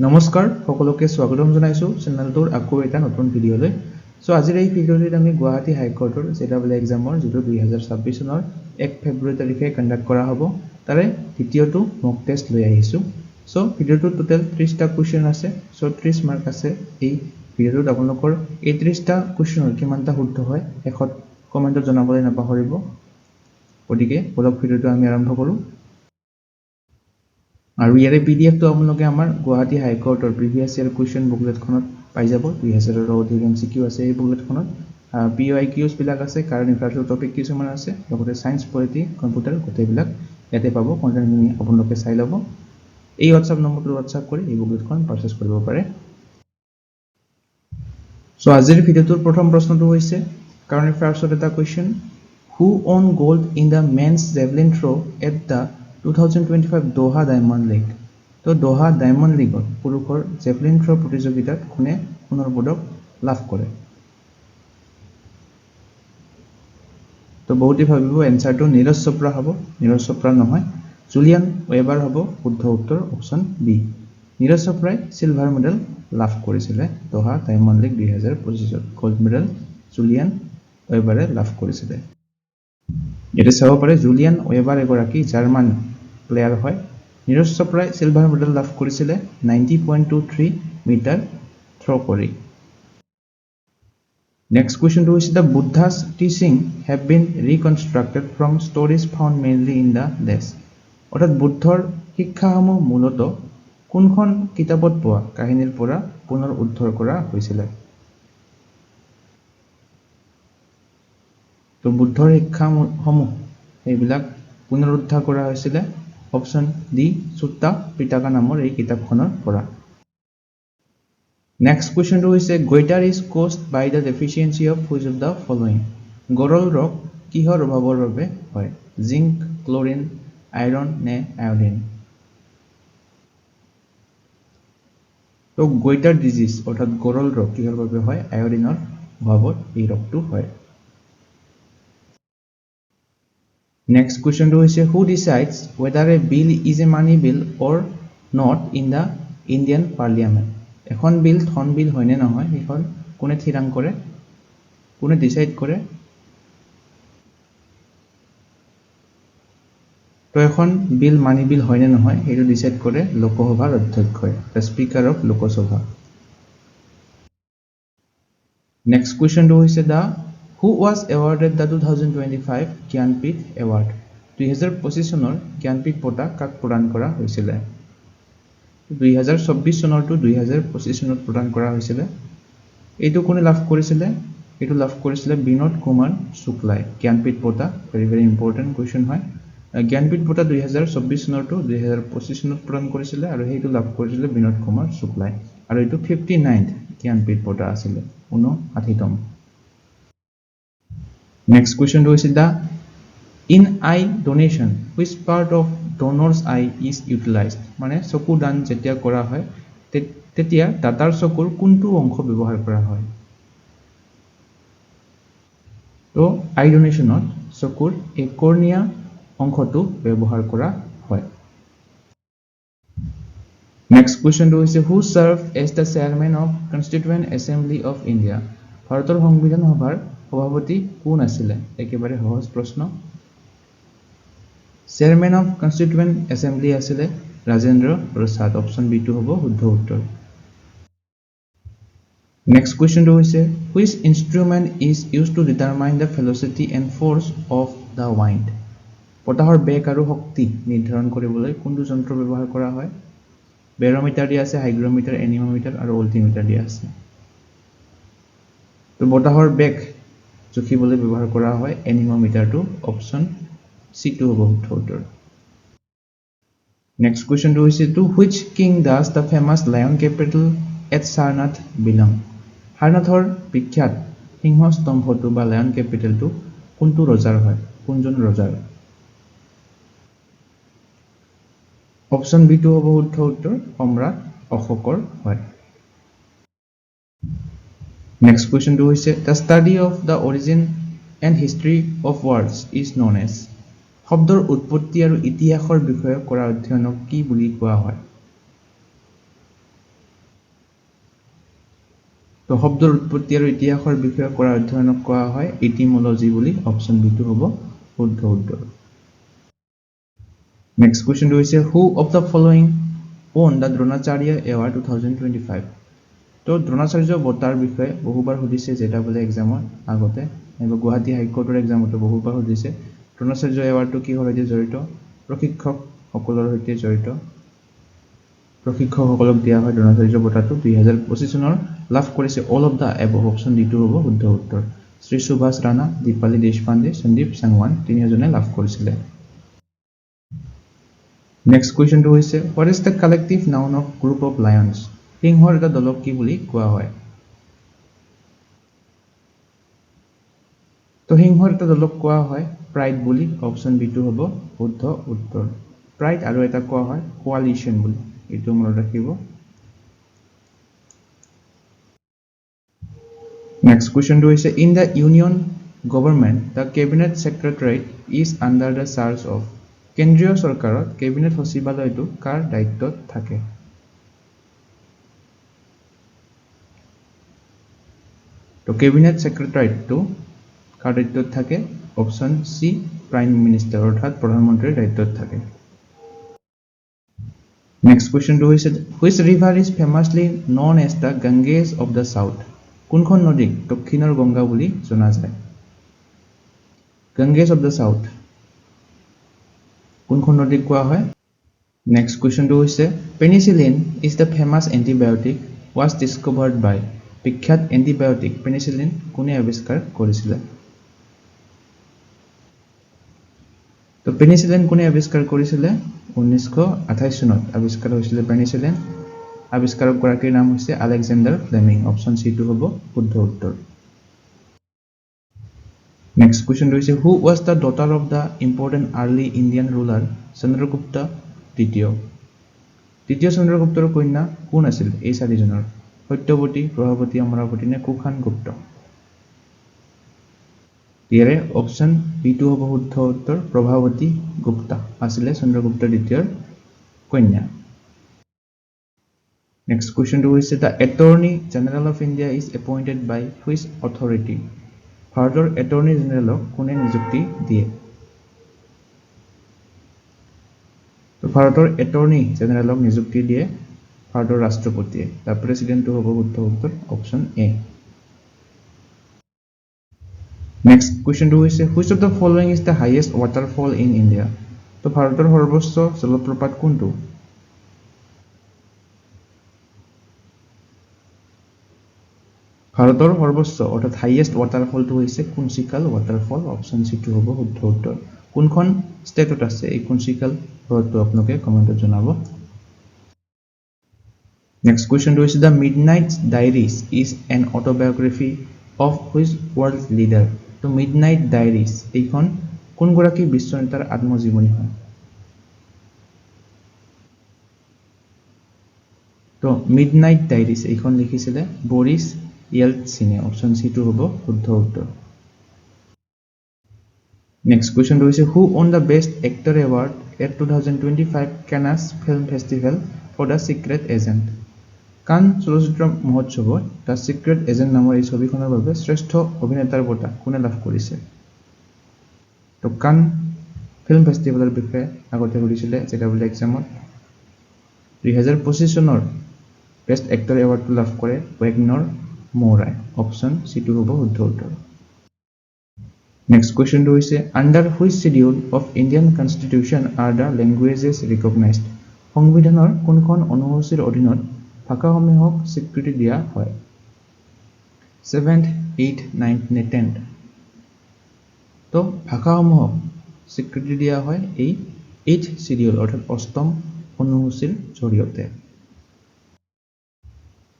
নমস্কাৰ সকলোকে স্বাগতম জনাইছো চেনেলটোৰ আকৌ এটা নতুন ভিডিঅলৈ সো আজিৰ এই ভিডিঅ'টোত আমি গুৱাহাটী হাইকোৰ্টৰ জেডব্লিউ এক্সামৰ যেটো 2026 চনৰ 1 ফেব্ৰুৱাৰী তাৰিখে কণ্ডাক্ট কৰা হ'ব তাৰে দ্বিতীয়টো মক টেষ্ট লৈ আহিছো সো ভিডিঅ'টোত টোটাল 30টা কোৱেশ্চন আছে সো 30 মাৰ্ক আছে এই ভিডিঅ'টোত আপোনালোকৰ এই 30টা কোৱেশ্চনৰ কিমানটা শুদ্ধ হয় এখত কমেন্টত জনাবলৈ নাপাহৰিব গতিকে বলক ভিডিঅ'টো আমি আৰম্ভ কৰো আৰু ইয়াৰে পিডিএফ টো আপোনালোকে আমাৰ গুৱাহাটী হাইকোৰ্টৰ প্ৰিভিয়াস ইয়াৰ কোৱেশ্চন বুকলেটখনত পাই যাব 2000 ৰ অধিক এমসিকিউ আছে এই বুকলেটখনত পিওআইকিউজ বিলাক আছে কাৰেন্ট এফেয়াৰ্ছৰ টপিক কিছুমান আছে লগতে সায়েন্স পলিটি কম্পিউটাৰ গোটেইবিলাক ইয়াতে পাব কন্টেন্টখিনি আপোনালোকে চাই ল'ব এই WhatsApp নম্বৰটো WhatsApp কৰি এই বুকলেটখন পাৰচেজ কৰিব পাৰে সো আজিৰ ভিডিঅ'টোৰ প্ৰথম প্ৰশ্নটো হৈছে কাৰেন্ট এফেয়াৰ্ছৰ এটা question Who won gold in the men's javelin throw at the 2025 Doha Diamond League? তো Doha Diamond League পুৰুষৰ জেভলিন থ্ৰ প্ৰতিযোগিতাত কোনে সোণৰ পদক লাভ কৰে তো বহুতে ভাবিব এনসাৰটো নীৰজ চোপ্ৰা হ'ব নীৰজ চোপ্ৰা নহয় জুলিয়ান ওয়েবাৰ হ'ব শুদ্ধ উত্তৰ অপচন বি নীৰজ চোপ্ৰাই সিলভাৰ মেডেল লাভ কৰিছিল Doha Diamond League 2025 gold medal Julian ওয়েবাৰে লাভ কৰিছিল এতে চাব পাৰে জুলিয়ান ওয়েবাৰ এগৰাকী জাৰ্মান প্লেয়াৰ হয় নীৰজ চোপ্ৰাই সিলভাৰ মেডেল লাভ কৰিছিল 90.23 মিটাৰ থ্ৰ কৰি নেক্সট কোৱেশ্চনটো হৈছে the Buddha's teaching have been reconstructed from stories found mainly in the desk অৰ্থাৎ বুদ্ধৰ শিক্ষাসমূহ মূলত কোনখন কিতাপত পোৱা কাহিনীৰ পৰা পুনৰ উদ্ধাৰ কৰা হৈছিল তো বুদ্ধৰ শিক্ষাসমূহ এইবিলাক পুনৰুদ্ধাৰ কৰা হৈছিল অপচন ডি সুত্তা পিটাকা নামৰ এই কিতাপখনৰ পৰা নেক্সট কোৱেশ্চনটো হৈছে goitre is caused by the deficiency of which of the following গৰল ৰোগ কিহৰ অভাৱৰ বাবে হয় জিংক ক্লোৰিন আইৰন নে আয়োডিন তো গোইটাৰ ডিজিজ অৰ্থাৎ গৰল ৰোগ কিহৰ বাবে হয় আয়োডিনৰ অভাৱত এই ৰোগটো হয় Next question is who decides whether a bill is a money bill or not in the Indian Parliament? এখন বিল ধন বিল হয় নে নহয় এখন কোনে থিৰাং কৰে কোনে ডিসাইড কৰে তো এখন বিল মানি বিল হয় নে নহয় এটো ডিসাইড কৰে লোকসভাৰ অধ্যক্ষই the speaker of Lok Sabha Next question is Who was awarded the 2025 Gyanpith Award? 2025 চনৰ জ্ঞানপীঠ বঁটা কাক প্ৰদান কৰা হৈছিল 2024 চনৰ টু 2025 চনত প্ৰদান কৰা হৈছিল এইটো কোনে লাভ কৰিছিল এইটো লাভ কৰিছিল বিনোদ কুমাৰ শুক্লাই জ্ঞানপীঠ বঁটা very important question হয় জ্ঞানপীঠ বঁটা 2024 চনৰ টু 2025 চনত প্ৰদান কৰিছিল আৰু এইটো লাভ কৰিছিল বিনোদ কুমাৰ শুক্লাই আৰু এইটো 59th জ্ঞানপীঠ বঁটা আছিল 59তম Next question is in eye donation which part of donor's eye is utilized মানে চকু দান যেতিয়া কৰা হয় তেতিয়া দাতাৰ চকুৰ কোনটো অংশ ব্যৱহাৰ কৰা হয় তো আই ডোনেশনত চকুৰ এই কৰ্নিয়া অংশটো ব্যৱহাৰ কৰা হয় Next question is who served as the chairman of Constituent Assembly of India ভাৰতৰ সংবিধান সভাৰ সভাপতি কোন আছিল একেবাৰে সহজ প্ৰশ্ন চেয়াৰম্যান অফ কনস্টিটুয়েন্ট অ্যাসেম্বলি আছিল Rajendra Prasad option B two হ'ব শুদ্ধ উত্তৰ নেক্সট কোৱেশ্চনটো হৈছে which instrument is used to determine the velocity and force of the wind বতাহৰ বেগ আৰু শক্তি নিৰ্ধাৰণ কৰিবলৈ কোনটো যন্ত্ৰ ব্যৱহাৰ কৰা হয় বেৰোমিটাৰ দিয়া আছে হাইগ্ৰোমিটাৰ এনিমোমিটাৰ আৰু অল্টিমিটাৰ দিয়া আছে তো বতাহৰ বেগ জুখিবলৈ ব্যৱহাৰ কৰা হয় এনিমোমিটাৰটো অপচন C2 হ'ব শুদ্ধ উত্তৰ Next question is to which king does the famous lion capital at Sarnath belong Sarnathৰ বিখ্যাত সিংহ স্তম্ভটো বা লায়ন ক্যাপিটেলটো কোনটো ৰজাৰ হয় কোনজন ৰজাৰ অপচন বি টু হ'ব শুদ্ধ উত্তৰ সম্ৰাট অশোকৰ হয় Next question is the study of the origin and history of words is known as শব্দৰ উৎপত্তি আৰু ইতিহাসৰ বিষয়ে কৰা অধ্যয়নক কি বুলি কোৱা হয় তো শব্দৰ উৎপত্তি আৰু ইতিহাসৰ বিষয়ে কৰা অধ্যয়নক কোৱা হয় ইটিমোলজি বুলি অপচন বি টো হ'ব শুদ্ধ উত্তৰ নেক্সট কোৱেশ্চনটো হৈছে হু of the following won the Dronacharya award 2025 তো দ্ৰোণাচাৰ্য বঁটাৰ বিষয়ে বহুবাৰ সুধিছে যেটা বোলে এক্সামৰ আগতে এবং গুৱাহাটী হাইকোৰ্টৰ এক্সামতো বহুবাৰ সুধিছে দ্ৰোণাচাৰ্য এৱাৰ্ডটো কিহৰ সৈতে জড়িত প্ৰশিক্ষকসকলৰ সৈতে জড়িত প্ৰশিক্ষকসকলক দিয়া হয় দ্ৰোণাচাৰ্য বঁটাটো 2025 চনৰ লাভ কৰিছে all of the above option D টো হ'ব শুদ্ধ উত্তৰ শ্ৰী সুভাষ ৰাণা দীপালী দেশপাণ্ডে সন্দীপ সাংৱান তিনিজনে লাভ কৰিছিলে নেক্সট কোৱেশ্চনটো হৈছে what is the collective noun of group of Lions সিংহৰ এটা দলক কি বুলি কোৱা হয় তো সিংহৰ এটা দলক কোৱা হয় প্ৰাইড বুলি অপচন বি টো হ'ব শুদ্ধ উত্তৰ প্ৰাইড আৰু এটা কোৱা হয় কোয়ালিশন বুলি এটো মনত ৰাখিব নেক্সট কোৱেশ্চনটো হৈছে in the union government the cabinet secretariat is under the charge of কেন্দ্ৰীয় চৰকাৰত কেবিনেট সচিবালয়টো কাৰ দায়িত্বত থাকে তো কেবিনেট সেক্ৰেটাৰিয়েটটো কাৰ দায়িত্বত থাকে অপচন সি প্ৰাইম মিনিষ্টাৰ অৰ্থাৎ প্ৰধানমন্ত্ৰীৰ দায়িত্বত থাকে নেক্সট কোৱেশ্চনটো হৈছে which river is famously known as the Ganges of the south কোনখন নদীক দক্ষিণৰ গংগা বুলি জনা যায় গংগেজ অফ দা সাউথ কোনখন নদীক কোৱা হয় নেক্সট কোৱেশ্চনটো হৈছে penicillin is the famous antibiotic was discovered by বিখ্যাত এন্টিবায়োটিক পেনিচিলিন কোনে আৱিষ্কাৰ কৰিছিল তো পেনিচিলিন কোনে আৱিষ্কাৰ কৰিছিল 1928 চনত আৱিষ্কাৰ হৈছিল পেনিচিলিন আৱিষ্কাৰক গৰাকীৰ নাম হৈছে আলেকজেণ্ডাৰ ফ্লেমিং অপচন সি টো হ'ব শুদ্ধ উত্তৰ নেক্সট কোৱেশ্চনটো হৈছে হু was the daughter of the important early Indian ruler Chandragupta দ্বিতীয় চন্দ্ৰগুপ্তৰ কন্যা কোন আছিল এই চাৰিজনৰ সত্যৱতী প্ৰভাৱতী অমৰাৱতী নে কুখান গুপ্ত ইয়াৰে অপচন বি টো হ'ব শুদ্ধ উত্তৰ প্ৰভাৱতী গুপ্তা আছিলে চন্দ্ৰগুপ্ত দ্বিতীয়ৰ কন্যা নেক্সট কোৱেশ্চনটো হৈছে the attorney general of India is appointed by which authority ভাৰতৰ এটৰ্নী জেনেৰেলক কোনে নিযুক্তি দিয়ে তো ভাৰতৰ এটৰ্নী জেনেৰেলক নিযুক্তি দিয়ে ভাৰতৰ ৰাষ্ট্ৰপতিয়ে দা প্ৰেসিডেন্টটো হ'ব শুদ্ধ উত্তৰ অপচন এ নেক্সট কোৱেশ্চনটো হৈছে which of the following is the highest waterfall in India তো ভাৰতৰ সৰ্বোচ্চ জলপ্ৰপাত কোনটো ভাৰতৰ সৰ্বোচ্চ অৰ্থাৎ হাইয়েষ্ট ৱাটাৰফলটো হৈছে কুনচিকাল ৱাটাৰফল অপচন সি টো হ'ব শুদ্ধ উত্তৰ কোনখন ষ্টেটত আছে এই কুনচিকাল হ্ৰদটো আপোনালোকে কমেন্টত জনাব নেক্সট কোৱেশ্চনটো হৈছে the midnight diaries is an autobiography of which world leader তো মিডনাইট ডায়েৰিজ এইখন কোন গৰাকী বিশ্ব নেতাৰ আত্মজীৱনী হয় তো মিডনাইট ডায়েৰিজ এইখন লিখিছিলে বৰিছ য়েলটছিনে অপচন সি টো হ'ব শুদ্ধ উত্তৰ নেক্সট কোৱেশ্চনটো হৈছে who won the best actor award at 2025 Cannes film festival for the secret agent Cannes চলচ্চিত্ৰ মহোৎসৱত দ্য সিক্ৰেট এজেণ্ট নামৰ এই ছবিখনৰ বাবে শ্ৰেষ্ঠ অভিনেতাৰ বঁটা কোনে লাভ কৰিছে তো কান ফিল্ম ফেষ্টিভেলৰ বিষয়ে আগতে সুধিছিলে যেটা বোলে এক্সামত 2025 চনৰ বেষ্ট এক্টৰ এৱাৰ্ডটো লাভ কৰে ৱেগনৰ মোৰাই অপচন সি টো হ'ব শুদ্ধ উত্তৰ নেক্সট কোৱেশ্চনটো হৈছে under which schedule of Indian constitution are the languages recognised সংবিধানৰ কোনখন অনুসূচীৰ অধীনত ভাষাসমূহক স্বীকৃতি দিয়া হয় 7th 8th 9th নে 10th তো ভাষাসমূহক স্বীকৃতি দিয়া হয় এই 8th শিডিউল অৰ্থাৎ অষ্টম অনুসূচীৰ জৰিয়তে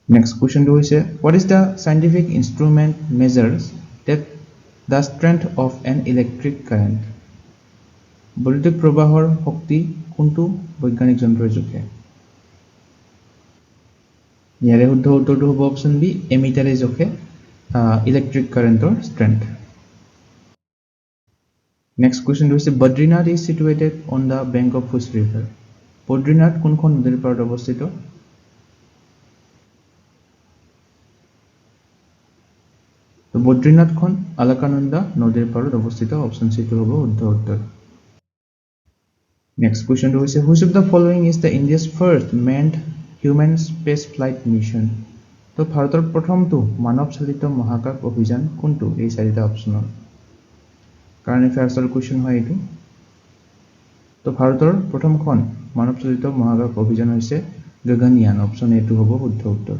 নেক্সট কোৱেশ্চনটো হৈছে what is the scientific instrument measures that the strength of an electric current বৈদ্যুতিক প্ৰবাহৰ শক্তি কোনটো বৈজ্ঞানিক যন্ত্ৰই জোখে ইয়াৰে শুদ্ধ উত্তৰটো হ'ব অপচন বি এমিটাৰে জোখে ইলেক্ট্ৰিক কাৰেণ্টৰ ষ্ট্ৰেংথ নেক্সট কোৱেশ্চনটো হৈছে Badrinath is situated on the bank of which river Badrinath কোনখন নদীৰ পাৰত অৱস্থিত বদ্ৰীনাথখন আলাকানন্দা নদীৰ পাৰত অৱস্থিত অপশ্যন সি টো হ'ব শুদ্ধ উত্তৰ নেক্সট কোৱেশ্চনটো হৈছে which of the following is the India's first manned human space flight mission তো ভাৰতৰ প্ৰথমটো মানৱ চালিত মহাকাশ অভিযান কোনটো এই চাৰিটা অপশ্যনৰ কাৰেণ্ট এফেয়াৰ্ছৰ কোৱেশ্চন হয় এইটো তো ভাৰতৰ প্ৰথমখন মানৱ চালিত মহাকাশ অভিযান হৈছে গগনয়ান অপশ্যন এ টো হ'ব শুদ্ধ উত্তৰ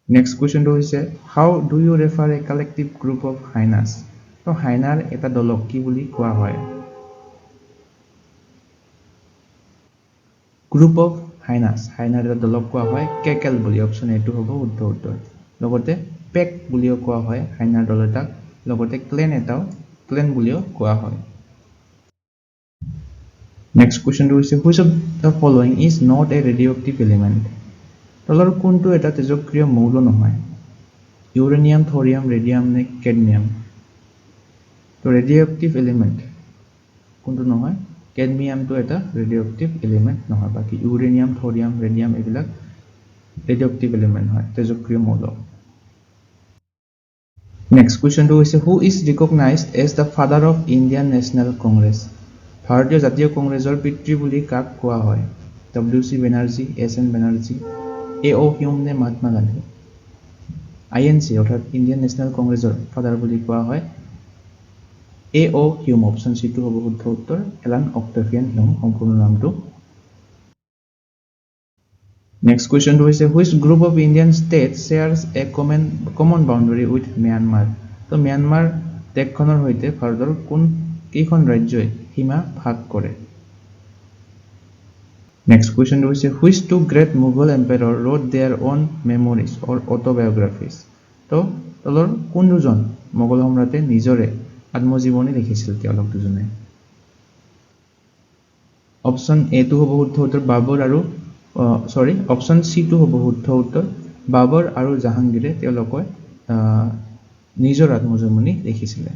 নেক্সট কোৱেশ্চনটো হৈছে how do you refer a collective group of hyenas তো হাইনাৰ এটা দলক কি বুলি কোৱা হয় গ্ৰুপ অফ হাইনাছ হাইনাৰ এটা দলক কোৱা হয় কেকেল বুলি অপশ্যন এ টো হ'ব শুদ্ধ উত্তৰ লগতে পেক বুলিও কোৱা হয় হাইনাৰ দল এটাক লগতে ক্লেন এটাও ক্লেন বুলিও কোৱা হয় নেক্সট কোৱেশ্চনটো হৈছে which of the following is not a radioactive element তলৰ কোনটো এটা তেজক্ৰিয় মৌল নহয় ইউৰেনিয়াম থৰিয়াম ৰেডিয়াম নে কেডমিয়াম তো ৰেডিঅ'এক্টিভ এলিমেণ্ট কোনটো নহয় কেডমিয়ামটো এটা ৰেডিঅ'এক্টিভ এলিমেণ্ট নহয় বাকি ইউৰেনিয়াম থৰিয়াম ৰেডিয়াম এইবিলাক ৰেডিঅ'এক্টিভ এলিমেণ্ট হয় তেজক্ৰিয় মৌল নেক্সট কোৱেশ্চনটো হৈছে who is recognized as the father of Indian National Congress ভাৰতীয় জাতীয় কংগ্ৰেছৰ পিতৃ বুলি কাক কোৱা হয় W C. Banerjee S N. Banerjee এ.অ. Hume নে মহাত্মা গান্ধী আই.এন.চি. অৰ্থাৎ ইণ্ডিয়ান নেশ্যনেল কংগ্ৰেছৰ ফাদাৰ বুলি কোৱা হয় এ.অ. হিউম অপশ্যন সি টো হ'ব শুদ্ধ উত্তৰ এলান অক্টেভিয়ান হিউম সম্পূৰ্ণ নামটো নেক্সট কোৱেশ্চনটো হৈছে which group of Indian state shares a common boundary with Myanmar তো ম্যানমাৰ দেশখনৰ সৈতে ভাৰতৰ কোন কেইখন ৰাজ্যই সীমা ভাগ কৰে নেক্সট কোৱেশ্চনটো হৈছে which two great Mughal empire wrote their own memories or autobiographies তো তলৰ কোন দুজন মোগল সম্ৰাটে নিজৰে আত্মজীৱনী লিখিছিল তেওঁলোক দুজনে অপশ্যন এ টো হ'ব শুদ্ধ উত্তৰ বাবৰ আৰু অপশ্যন সি টো হ'ব শুদ্ধ উত্তৰ বাবৰ আৰু জাহাংগীৰে তেওঁলোকৰ নিজৰ আত্মজীৱনী লিখিছিলে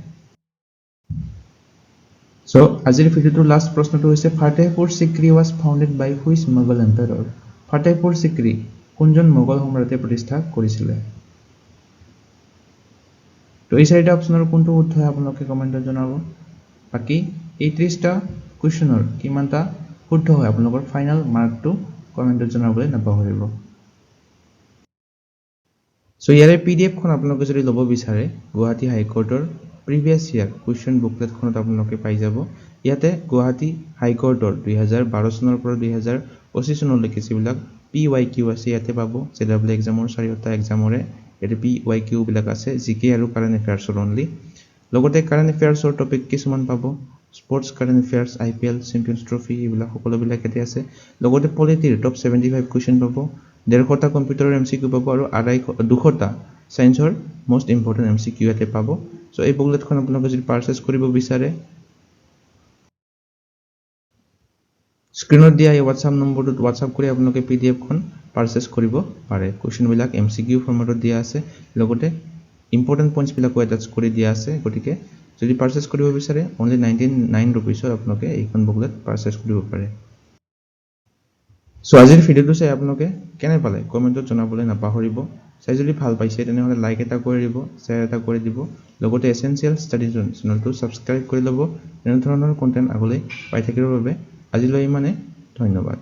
So, আজিৰ ভিডিওটোৰ লাষ্ট প্ৰশ্নটো হৈছে Fatehpur সিক্ৰি was founded by which Mughal emperor? Fatehpur সিক্ৰি কোনজন মোগল সম্ৰাটে প্ৰতিষ্ঠা কৰিছিলে? তো এই চাৰিটা অপচনৰ কোনটো শুদ্ধ হয় আপোনালোকে কমেন্টত জনাব। বাকি এই 30টা কোৱেশ্চনৰ কিমানটা শুদ্ধ হয় আপোনালোকৰ ফাইনাল মাৰ্কটো কমেন্টত জনাবলৈ নাপাহৰিব। So, ইয়াৰে PDF খন আপোনালোকে যদি ল'ব বিচাৰে গুৱাহাটী হাইকোৰ্টৰ প্ৰিভিয়াছ ইয়াৰ কুৱেশ্যন বুকলেট খনত আপোনালোকে পাই যাব ইয়াতে গুৱাহাটী হাইকোৰ্টৰ 2012 চনৰ পৰা 2025 চনলৈকে যিবিলাক PYQ আছে ইয়াতে পাব JEE এক্সামৰ চাৰিটা এক্সামৰে ইয়াতে PYQ বিলাক আছে জিকে আৰু কাৰেণ্ট এফেয়াৰ্ছৰ অনলি লগতে কাৰেণ্ট এফেয়াৰ্ছৰ টপিক কিছুমান পাব sports current affairs IPL champions trophy এইবিলাক সকলোবিলাক ইয়াতে আছে লগতে পলিটিৰ টপ 75 কুৱেশ্যন পাব 150টা কম্পিউটাৰৰ MCQ পাব আৰু 200টা সায়েন্সৰ মোস্ট ইম্পৰ্টেন্ট MCQ ইয়াতে পাব সো এই বুকলেটখন আপোনালোকে যদি পাৰচেজ কৰিব বিচাৰে স্ক্ৰিনত দিয়া এই WhatsApp নম্বৰটোত WhatsApp কৰি আপোনালোকে PDF খন পাৰচেজ কৰিব পাৰে কুৱেশ্যন বিলাক MCQ ফৰ্মেটত দিয়া আছে লগতে ইম্পৰ্টেন্ট পইণ্টছ বিলাকো এটাচ কৰি দিয়া আছে গতিকে যদি পাৰচেজ কৰিব বিচাৰে only 99 rupeesৰ আপোনালোকে এইখন বুকলেট পাৰচেজ কৰিব পাৰে সো আজিৰ ভিডিওটো চাই আপোনালোকে কেনে পালে কমেন্টত জনাবলৈ নাপাহৰিব চাই যদি ভাল পাইছে তেনেহলে লাইক এটা কৰি দিব শ্বেয়াৰ এটা কৰি দিব লগতে এসেনশিয়াল ষ্টাডি জোন চেনেলটো সাবস্ক্ৰাইব কৰি ল'ব এনে ধৰণৰ কন্টেন্ট আগলৈ পাই থাকিবৰ বাবে আজিলৈ ইমানে ধন্যবাদ